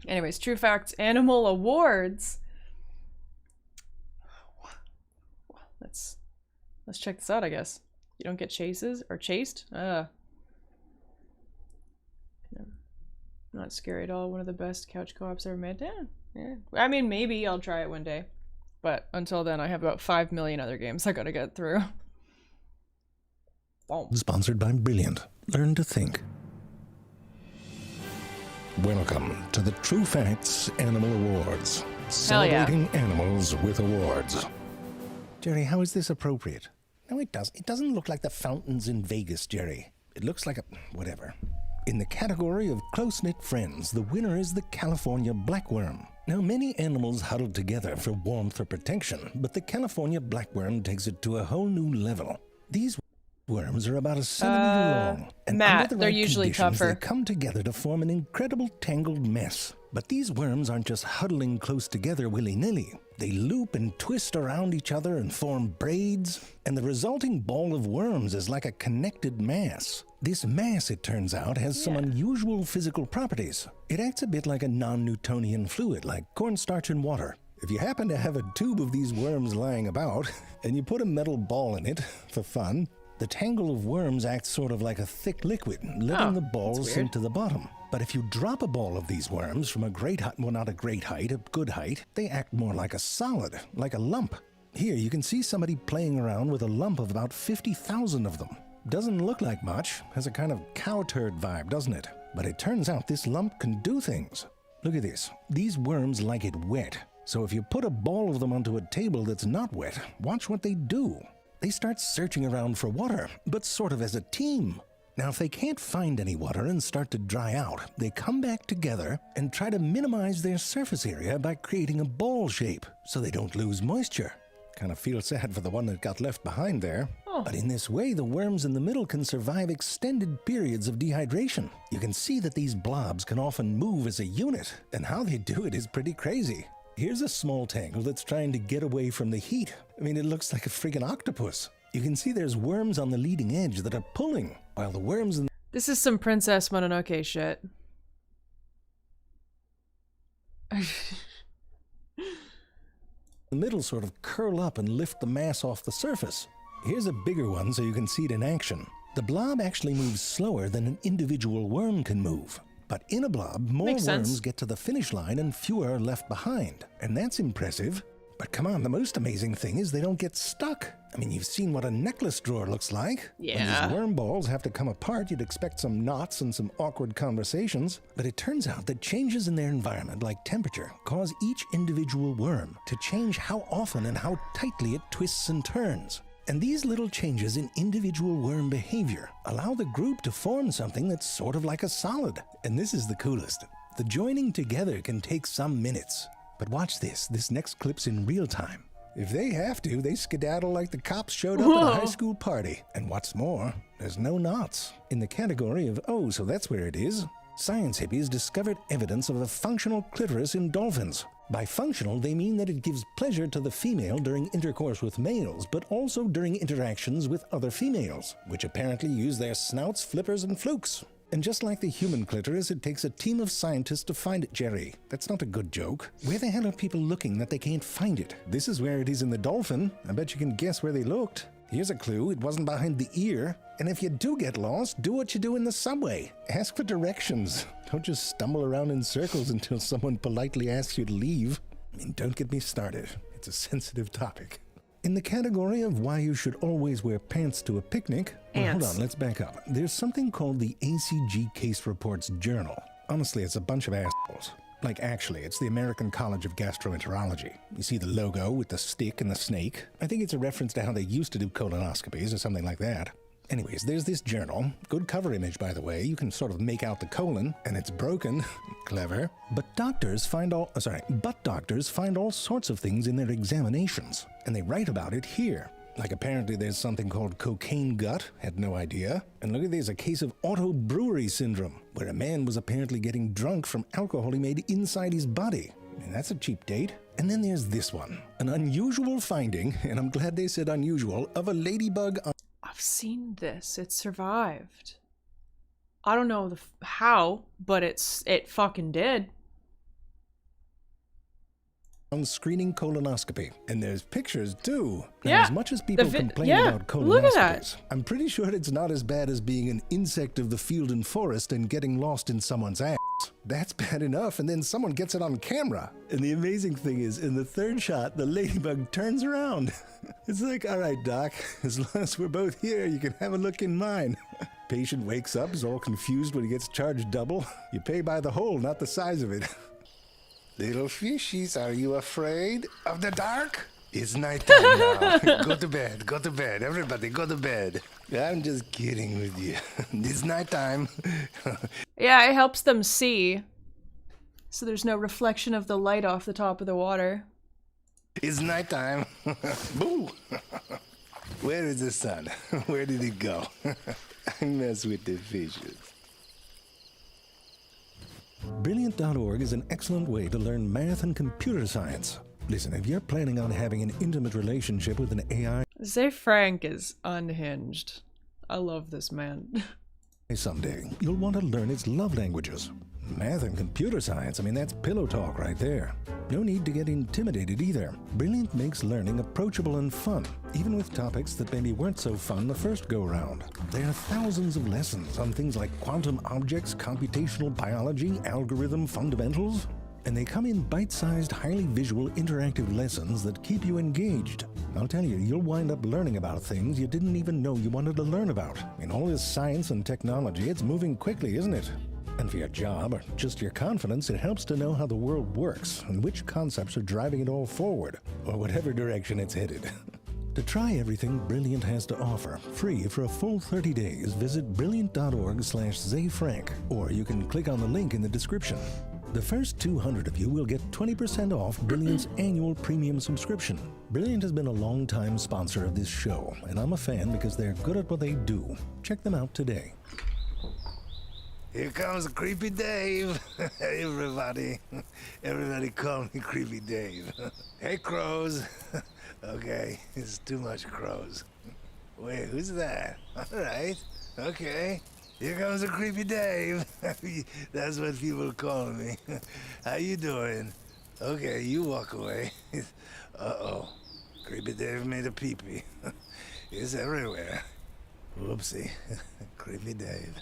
Anyways, True Facts Animal Awards. Let's check this out, I guess. You don't get chases or chased? Not scary at all. One of the best couch co-ops ever made. Yeah. I mean, maybe I'll try it one day. But until then, I have about 5 million other games I gotta get through. Boom. Sponsored by Brilliant. Learn to think. Welcome to the True Facts Animal Awards. Celebrating animals with awards. Jerry, how is this appropriate? No, it doesn't. It doesn't look like the fountains in Vegas, Jerry. It looks like a... whatever. In the category of close-knit friends, the winner is the California blackworm. Now, many animals huddle together for warmth or protection, but the California blackworm takes it to a whole new level. These worms are about a centimeter long, and Matt, under the they're right usually conditions, tougher. they come together to form an incredible tangled mess. But these worms aren't just huddling close together willy-nilly. They loop and twist around each other and form braids, and the resulting ball of worms is like a connected mass. This mass, it turns out, has some unusual physical properties. It acts a bit like a non-Newtonian fluid, like cornstarch in water. If you happen to have a tube of these worms lying about, and you put a metal ball in it for fun, the tangle of worms acts sort of like a thick liquid, letting the balls sink to the bottom. But if you drop a ball of these worms from a great height, well, not a great height, a good height, they act more like a solid, like a lump. Here, you can see somebody playing around with a lump of about 50,000 of them. Doesn't look like much, has a kind of cow turd vibe, doesn't it? But it turns out this lump can do things. Look at this. These worms like it wet. So if you put a ball of them onto a table that's not wet, watch what they do. They start searching around for water, but sort of as a team. Now, if they can't find any water and start to dry out, they come back together and try to minimize their surface area by creating a ball shape so they don't lose moisture. Kind of feel sad for the one that got left behind there. But in this way, the worms in the middle can survive extended periods of dehydration. You can see that these blobs can often move as a unit, and how they do it is pretty crazy. Here's a small tangle that's trying to get away from the heat. I mean, it looks like a friggin' octopus. You can see there's worms on the leading edge that are pulling, while the worms in This is some Princess Mononoke shit. the middle sort of curl up and lift the mass off the surface. Here's a bigger one so you can see it in action. The blob actually moves slower than an individual worm can move. But in a blob, more worms get to the finish line and fewer are left behind. And that's impressive. But come on, the most amazing thing is they don't get stuck. I mean, you've seen what a necklace drawer looks like. Yeah. When these worm balls have to come apart, you'd expect some knots and some awkward conversations. But it turns out that changes in their environment, like temperature, cause each individual worm to change how often and how tightly it twists and turns. And these little changes in individual worm behavior allow the group to form something that's sort of like a solid. And this is the coolest. The joining together can take some minutes. But watch this. This next clip's in real time. If they have to, they skedaddle like the cops showed up at a high school party. And what's more, there's no knots. In the category of, oh, so that's where it is, science hippies discovered evidence of a functional clitoris in dolphins. By functional, they mean that it gives pleasure to the female during intercourse with males, but also during interactions with other females, which apparently use their snouts, flippers, and flukes. And just like the human clitoris, it takes a team of scientists to find it, Jerry. That's not a good joke. Where the hell are people looking that they can't find it? This is where it is in the dolphin. I bet you can guess where they looked. Here's a clue. It wasn't behind the ear. And if you do get lost, do what you do in the subway. Ask for directions. Don't just stumble around in circles until someone politely asks you to leave. I mean, don't get me started. It's a sensitive topic. In the category of why you should always wear pants to a picnic, well, hold on, let's back up. There's something called the ACG Case Reports Journal. Honestly, it's a bunch of assholes. Like, actually, it's the American College of Gastroenterology. You see the logo with the stick and the snake? I think it's a reference to how they used to do colonoscopies or something like that. Anyways, there's this journal. Good cover image, by the way. You can sort of make out the colon, and it's broken. Clever. But doctors find all sorts of things in their examinations, and they write about it here. Like, apparently there's something called cocaine gut. Had no idea. And look at this, a case of auto-brewery syndrome, where a man was apparently getting drunk from alcohol he made inside his body. I mean, that's a cheap date. And then there's this one. An unusual finding, and I'm glad they said unusual, of a ladybug on... I've seen this. It survived. I don't know how, but it fucking did. screening colonoscopy. And there's pictures too. Now, Yeah, as much as people complain about look at that. colonoscopies, I'm pretty sure it's not as bad as being an insect of the field and forest and getting lost in someone's ass. That's bad enough, and then someone gets it on camera. And the amazing thing is, in the third shot, the ladybug turns around. It's like, all right, doc, as long as we're both here, you can have a look in mine. Patient wakes up, is all confused when he gets charged double. You pay by the hole, not the size of it. Little fishies, are you afraid of the dark? It's nighttime now. Go to bed, everybody go to bed. I'm just kidding with you. It's nighttime. Yeah, it helps them see. So there's no reflection of the light off the top of the water. It's nighttime. Boo! Where is the sun? Where did it go? I mess with the fishes. Brilliant.org is an excellent way to learn math and computer science. Listen, if you're planning on having an intimate relationship with an AI Zay Frank is unhinged. I love this man. someday, you'll want to learn its love languages. Math and computer science, I mean, that's pillow talk right there. No need to get intimidated either. Brilliant makes learning approachable and fun, even with topics that maybe weren't so fun the first go-round. There are thousands of lessons on things like quantum objects, computational biology, algorithm fundamentals, and they come in bite-sized, highly visual, interactive lessons that keep you engaged. I'll tell you, you'll wind up learning about things you didn't even know you wanted to learn about. In all this science and technology, it's moving quickly, isn't it? And for your job, or just your confidence, it helps to know how the world works and which concepts are driving it all forward, or whatever direction it's headed. To try everything Brilliant has to offer, free for a full 30 days, visit brilliant.org/ZayFrank, or you can click on the link in the description. The first 200 of you will get 20% off Brilliant's annual premium subscription. Brilliant has been a long-time sponsor of this show, and I'm a fan because they're good at what they do. Check them out today. Here comes Creepy Dave. Everybody call me Creepy Dave. Hey, crows. Okay, it's too much crows. Wait, who's that? All right, okay. Here comes a Creepy Dave. That's what people call me. How you doing? Okay, you walk away. Uh-oh. Creepy Dave made a pee-pee. It's everywhere. Whoopsie. Creepy Dave.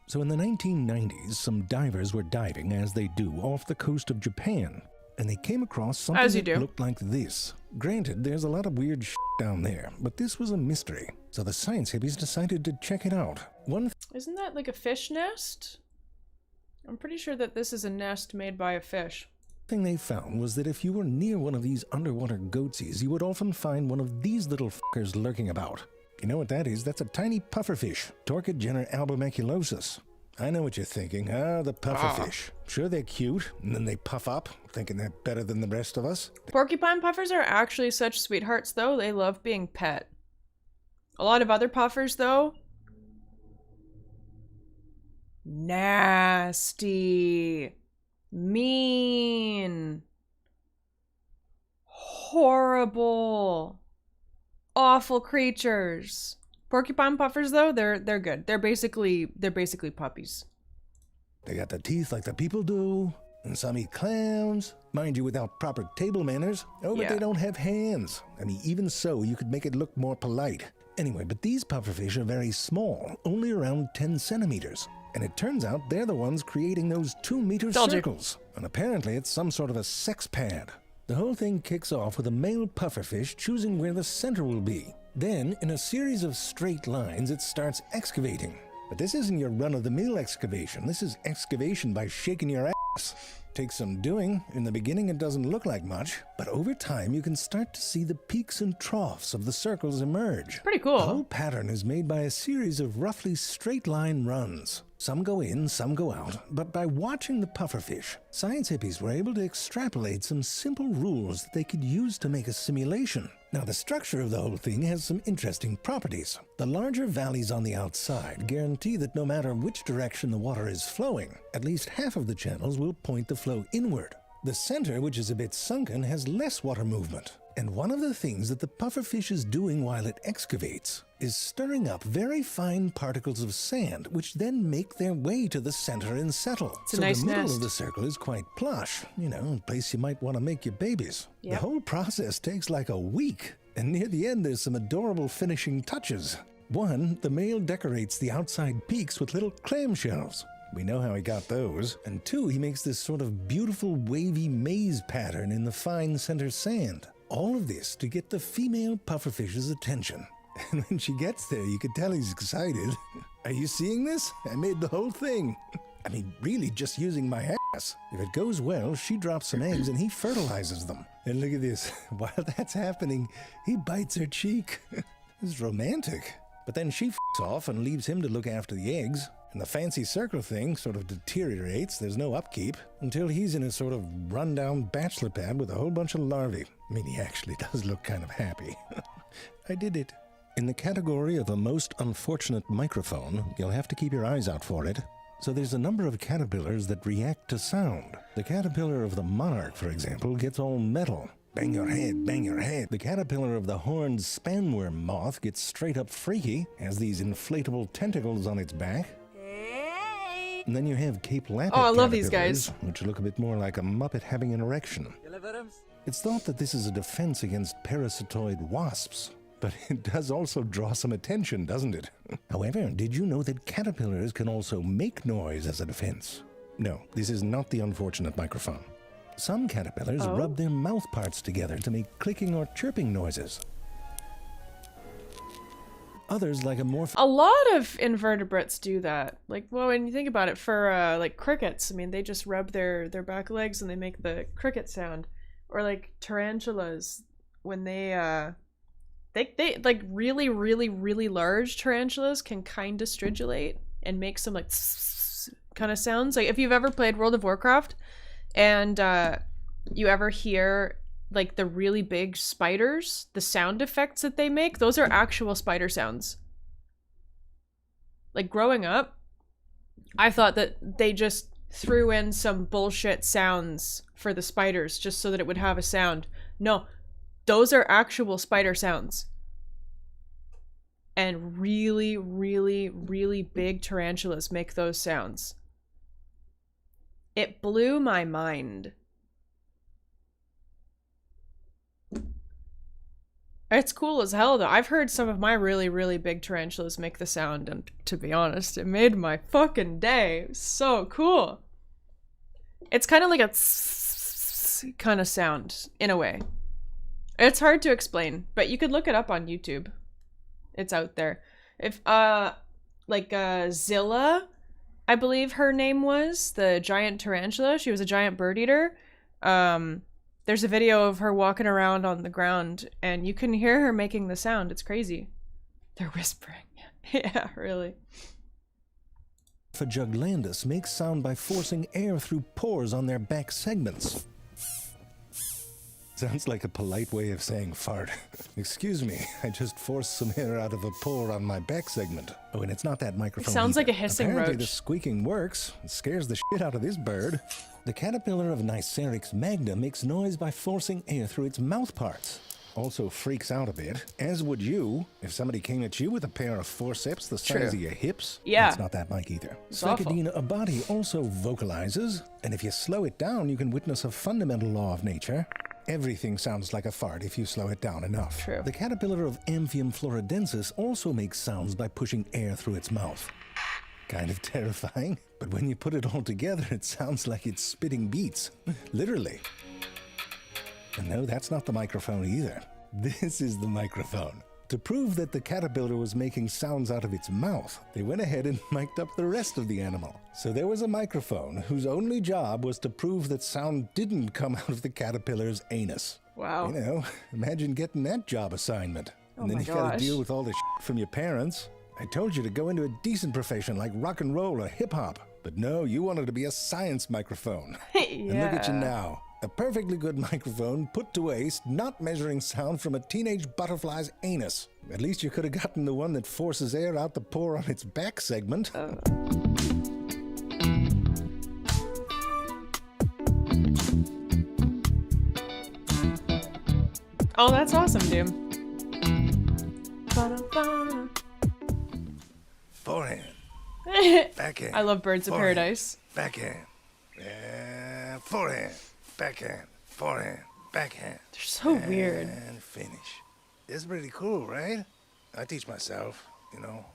So in the 1990s, some divers were diving, as they do, off the coast of Japan. And they came across something that looked like this. Granted, there's a lot of weird shit down there, but this was a mystery. So the science hippies decided to check it out. Isn't that like a fish nest? I'm pretty sure that this is a nest made by a fish. Thing they found was that if you were near one of these underwater goatsies, you would often find one of these little fuckers lurking about. You know what that is? That's a tiny pufferfish, Torquegenna albimaculosus. I know what you're thinking. Ah, the pufferfish. Sure, they're cute, and then they puff up, thinking they're better than the rest of us. Porcupine puffers are actually such sweethearts, though. They love being pet. A lot of other puffers, though, nasty, mean, horrible, awful creatures. Porcupine puffers, though, they're good. They're basically puppies. They got the teeth like the people do, and some eat clams, mind you, without proper table manners. Oh, but they don't have hands. I mean, even so, you could make it look more polite. Anyway, but these pufferfish are very small, only around 10 centimeters. And it turns out they're the ones creating those 2-meter circles. And apparently it's some sort of a sex pad. The whole thing kicks off with a male pufferfish choosing where the center will be. Then, in a series of straight lines, it starts excavating. But this isn't your run-of-the-mill excavation. This is excavation by shaking your ass. Takes some doing. In the beginning, it doesn't look like much. But over time, you can start to see the peaks and troughs of the circles emerge. Pretty cool. The whole pattern is made by a series of roughly straight-line runs. Some go in, some go out. But by watching the pufferfish, science hippies were able to extrapolate some simple rules that they could use to make a simulation. Now, the structure of the whole thing has some interesting properties. The larger valleys on the outside guarantee that no matter which direction the water is flowing, at least half of the channels will point the flow inward. The center, which is a bit sunken, has less water movement. And one of the things that the pufferfish is doing while it excavates is stirring up very fine particles of sand, which then make their way to the center and settle. It's a nice the middle nest. of the circle is quite plush, you know, a place you might want to make your babies. Yep. The whole process takes like a week, and near the end there's some adorable finishing touches. One, the male decorates the outside peaks with little clamshells. We know how he got those. And two, he makes this sort of beautiful wavy maze pattern in the fine center sand. All of this to get the female pufferfish's attention. And when she gets there, you can tell he's excited. Are you seeing this? I made the whole thing. I mean, really just using my ass. If it goes well, she drops some eggs and he fertilizes them. And look at this. While that's happening, he bites her cheek. This is romantic. But then she f***s off and leaves him to look after the eggs. And the fancy circle thing sort of deteriorates, there's no upkeep, until he's in a sort of run-down bachelor pad with a whole bunch of larvae. I mean, he actually does look kind of happy. I did it. In the category of a most unfortunate microphone, you'll have to keep your eyes out for it. So there's a number of caterpillars that react to sound. The caterpillar of the monarch, for example, gets all metal. Bang your head, bang your head. The caterpillar of the horned spanworm moth gets straight up freaky, has these inflatable tentacles on its back. And then you have Cape Lappet Oh, I love these guys. which look a bit more like a muppet having an erection. It's thought that this is a defense against parasitoid wasps, but it does also draw some attention, doesn't it? However, did you know that caterpillars can also make noise as a defense? No, this is not the unfortunate microphone. Some caterpillars rub their mouth parts together to make clicking or chirping noises. Others like a more... A lot of invertebrates do that. Like, well, when you think about it, for like crickets, I mean, they just rub their back legs and they make the cricket sound. Or like tarantulas, when they like really, really, really large tarantulas can kind of stridulate and make some like kind of sounds. Like if you've ever played World of Warcraft and you ever hear like the really big spiders, the sound effects that they make, those are actual spider sounds. Like growing up, I thought that they just threw in some bullshit sounds for the spiders just so that it would have a sound. No, those are actual spider sounds. And really, really, really big tarantulas make those sounds. It blew my mind. It's cool as hell though. I've heard some of my really, really big tarantulas make the sound, and to be honest, it made my fucking day. It was so cool. It's kind of like a kind of sound, in a way. It's hard to explain, but you could look it up on YouTube. It's out there. If, Zilla, I believe her name was, the giant tarantula. She was a giant bird eater. There's a video of her walking around on the ground, and you can hear her making the sound. It's crazy. They're whispering. Yeah, really. Juglandus makes sound by forcing air through pores on their back segments. Sounds like a polite way of saying fart. Excuse me, I just forced some air out of a pore on my back segment. Oh, and it's not that microphone. It sounds either. like a hissing Apparently roach. The squeaking works. It scares the shit out of this bird. The caterpillar of Nycerix magna makes noise by forcing air through its mouth parts. Also freaks out a bit, as would you, if somebody came at you with a pair of forceps the size of your hips. Yeah. It's not that mic either. It's awful. Psychedina abati also vocalizes, and if you slow it down, you can witness a fundamental law of nature. Everything sounds like a fart if you slow it down enough. True. The caterpillar of Amphium floridensis also makes sounds by pushing air through its mouth. Kind of terrifying, but when you put it all together, it sounds like it's spitting beats. Literally. And no, that's not the microphone either. This is the microphone. To prove that the caterpillar was making sounds out of its mouth, they went ahead and mic'd up the rest of the animal. So there was a microphone whose only job was to prove that sound didn't come out of the caterpillar's anus. Wow. You know, imagine getting that job assignment. And then my you gotta gosh. deal with all the shit from your parents. I told you to go into a decent profession like rock and roll or hip hop. But no, you wanted to be a science microphone. Yeah. And look at you now. A perfectly good microphone put to waste, not measuring sound from a teenage butterfly's anus. At least you could have gotten the one that forces air out the pore on its back segment. Oh, that's awesome, Doom. Ba-da-ba. Forehand. Backhand. I love Birds of Forehand. Paradise. Backhand. And forehand. Backhand. Forehand. Backhand. They're so weird. And finish. It's pretty cool, right? I teach myself, you know.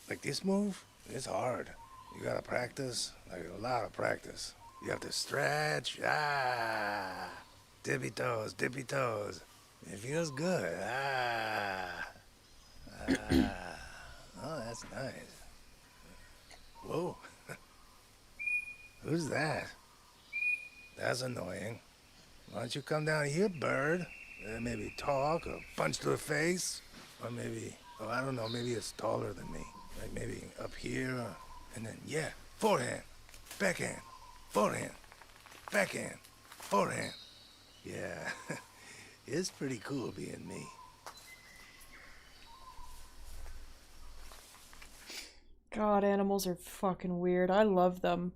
Like this move, it's hard. You gotta practice, like a lot of practice. You have to stretch. Ah. Dippy toes, dippy toes. It feels good. Ah. Ah. Oh, that's nice. Whoa. Who's that? That's annoying. Why don't you come down here, bird? Maybe talk or punch to the face? Or maybe, oh, I don't know, maybe it's taller than me. Like maybe up here, and then, yeah, forehand, backhand, forehand, backhand, forehand. Yeah, it's pretty cool being me. God, animals are fucking weird. I love them.